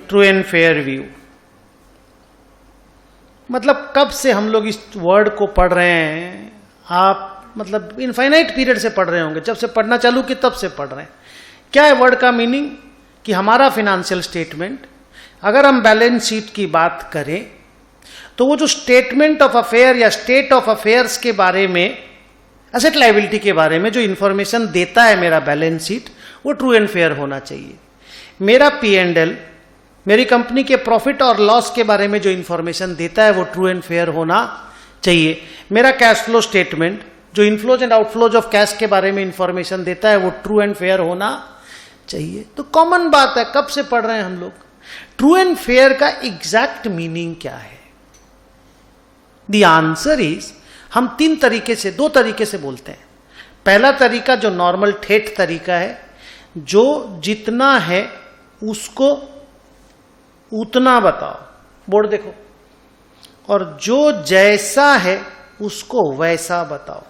True and fair view, मतलब कब से हम लोग इस वर्ड को पढ़ रहे हैं? आप मतलब इनफाइनाइट पीरियड से पढ़ रहे होंगे, जब से पढ़ना चालू कि तब से पढ़ रहे हैं। क्या है वर्ड का मीनिंग? कि हमारा फिनेंशियल स्टेटमेंट, अगर हम बैलेंस शीट की बात करें तो वो जो स्टेटमेंट ऑफ अफेयर या स्टेट ऑफ अफेयर्स के बारे में, एसेट लायबिलिटी के बारे में जो इंफॉर्मेशन देता है मेरा बैलेंस शीट, वो ट्रू एंड फेयर होना चाहिए। मेरा P&L, मेरी कंपनी के प्रॉफिट और लॉस के बारे में जो इंफॉर्मेशन देता है वो ट्रू एंड फेयर होना चाहिए। मेरा कैश फ्लो स्टेटमेंट जो inflows and outflows of cash के बारे में इंफॉर्मेशन देता है वो ट्रू एंड फेयर होना चाहिए। तो कॉमन बात है, कब से पढ़ रहे हैं हम लोग। ट्रू एंड फेयर का एग्जैक्ट मीनिंग क्या है? द आंसर इज, हम दो तरीके से बोलते हैं। पहला तरीका जो नॉर्मल ठेठ तरीका है, जो जितना है उसको उतना बताओ, बोर्ड देखो, और जो जैसा है उसको वैसा बताओ।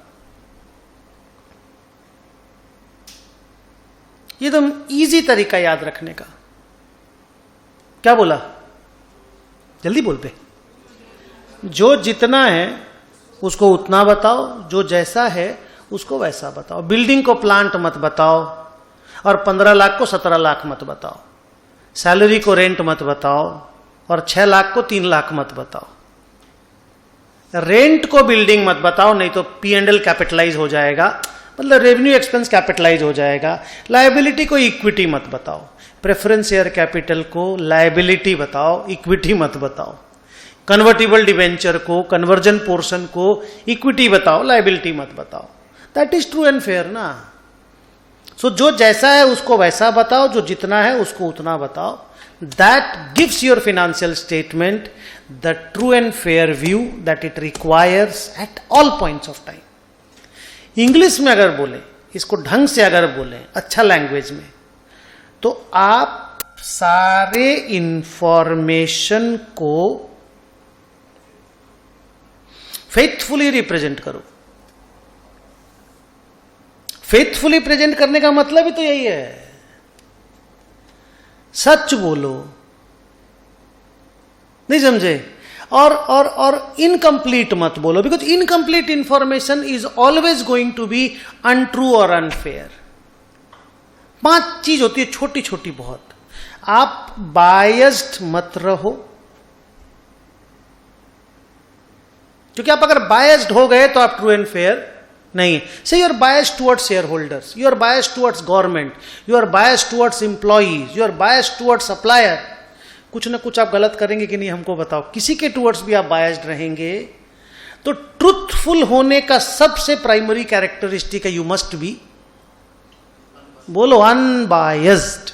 ये तो इजी तरीका याद रखने का। क्या बोला? जल्दी बोल पे। जो जितना है उसको उतना बताओ, जो जैसा है उसको वैसा बताओ। बिल्डिंग को प्लांट मत बताओ, और 15 लाख को 17 लाख मत बताओ। सैलरी को रेंट मत बताओ, और 6 लाख को 3 लाख मत बताओ। रेंट को बिल्डिंग मत बताओ, नहीं तो P&L कैपिटलाइज हो जाएगा, मतलब रेवेन्यू एक्सपेंस कैपिटलाइज हो जाएगा। लायबिलिटी को इक्विटी मत बताओ। प्रेफरेंस शेयर कैपिटल को लायबिलिटी बताओ, इक्विटी मत बताओ। कन्वर्टिबल डिवेंचर को, कन्वर्जन पोर्शन को इक्विटी बताओ, लायबिलिटी मत बताओ। That is true and fair ना। सो जो जैसा है उसको वैसा बताओ, जो जितना है उसको उतना बताओ। That gives your financial statement the true and fair view that it requires at all points of time. English में अगर बोले, इसको ढंग से अगर बोले, अच्छा लैंग्वेज में, तो आप सारे इंफॉर्मेशन को फेथफुली रिप्रेजेंट करो। फेथफुली प्रेजेंट करने का मतलब ही तो यही है, सच बोलो। नहीं समझे? और इनकम्प्लीट मत बोलो, because incomplete information is always going to be untrue और अनफेयर। 5 चीज होती है छोटी छोटी बहुत। आप बायस्ड मत रहो, क्योंकि आप अगर बायस्ड हो गए तो आप ट्रू एंड फेयर नहीं। Say you are biased towards shareholders, you are biased towards government, you are biased towards employees, you are biased towards supplier. कुछ ना कुछ आप गलत करेंगे कि नहीं हमको बताओ। किसी के टुवर्ड्स भी आप बायस्ड रहेंगे तो ट्रूथफुल होने का सबसे प्राइमरी कैरेक्टरिस्टिक है, यू मस्ट बी, बोलो, unbiased.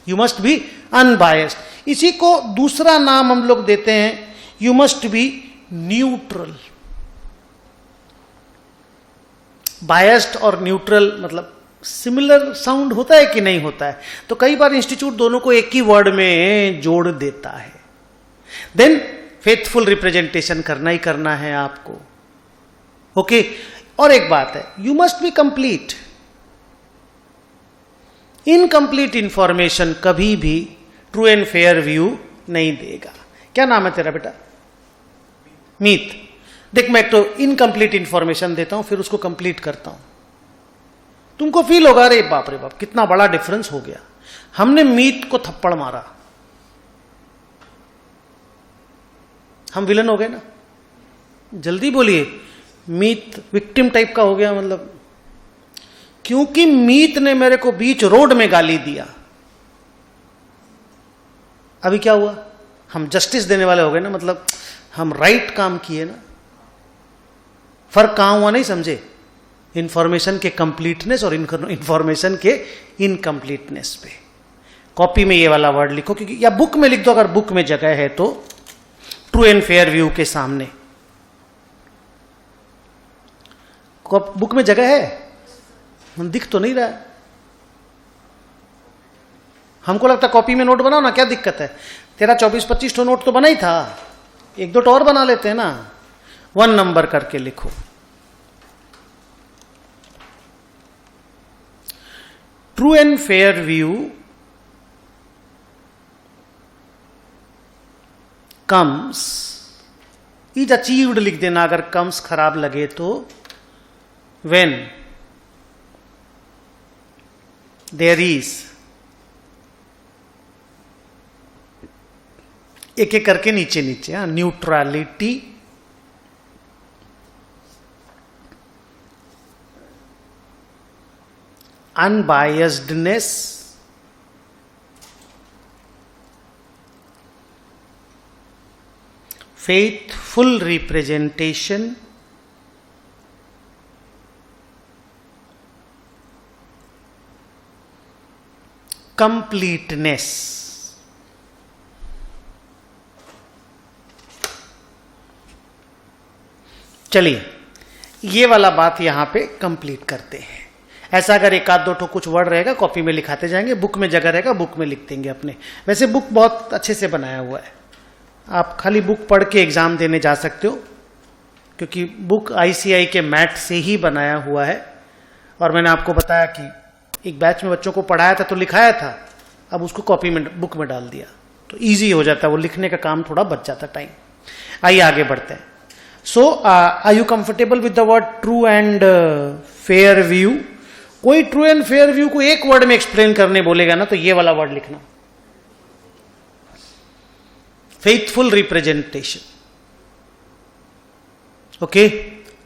You must be unbiased. इसी को दूसरा नाम हम लोग देते हैं, you must be neutral. Biased और न्यूट्रल मतलब सिमिलर साउंड होता है कि नहीं होता है? तो कई बार इंस्टीट्यूट दोनों को एक ही वर्ड में जोड़ देता है। देन फेथफुल रिप्रेजेंटेशन करना ही करना है आपको। ओके, और एक बात है, you must be complete. Incomplete information कभी भी ट्रू एंड फेयर व्यू नहीं देगा। क्या नाम है तेरा बेटा? मीत। देख, मैं एक तो इनकंप्लीट इंफॉर्मेशन देता हूं, फिर उसको कंप्लीट करता हूं। तुमको फील होगा, अरे बाप रे बाप, कितना बड़ा डिफरेंस हो गया। हमने मीत को थप्पड़ मारा, हम विलन हो गए ना। जल्दी बोलिए, मीत विक्टिम टाइप का हो गया, मतलब क्योंकि मीत ने मेरे को बीच रोड में गाली दिया। अभी क्या हुआ? हम जस्टिस देने वाले हो गए ना, मतलब हम राइट काम किए ना। फर्क कहां हुआ नहीं समझे? इंफॉर्मेशन के कंप्लीटनेस और इंफॉर्मेशन के इनकंप्लीटनेस पे। कॉपी में ये वाला वर्ड लिखो, क्योंकि या बुक में लिख दो अगर बुक में जगह है तो, ट्रू एंड फेयर व्यू के सामने। बुक में जगह है? दिख तो नहीं रहा है हमको। लगता कॉपी में नोट बनाओ ना, क्या दिक्कत है? तेरा 24-25 तो नोट तो बना ही था, 1-2 और बना लेते हैं ना। 1 नंबर करके लिखो। True and fair view comes, is achieved लिख देना अगर कम्स खराब लगे तो, व्हेन देयर इज, एक एक करके नीचे नीचे, न्यूट्रलिटी, अनबायस्डनेस, faithful representation, completeness। चलिए ये वाला बात यहां पे कंप्लीट करते हैं। ऐसा अगर एक आध दो ठो कुछ वर्ड रहेगा कॉपी में लिखाते जाएंगे, बुक में जगह रहेगा बुक में लिख देंगे अपने। वैसे बुक बहुत अच्छे से बनाया हुआ है, आप खाली बुक पढ़ के एग्जाम देने जा सकते हो, क्योंकि बुक आईसीआई के मैट से ही बनाया हुआ है। और मैंने आपको बताया कि एक बैच में बच्चों को पढ़ाया था तो लिखाया था, अब उसको कॉपी में बुक में डाल दिया तो इजी हो जाता है, वो लिखने का काम थोड़ा बच जाता टाइम। आइए आगे बढ़ते हैं। So are you comfortable with the word true and fair view? कोई ट्रू एंड फेयर व्यू को एक वर्ड में एक्सप्लेन करने बोलेगा ना तो ये वाला वर्ड लिखना, फेथफुल रिप्रेजेंटेशन। ओके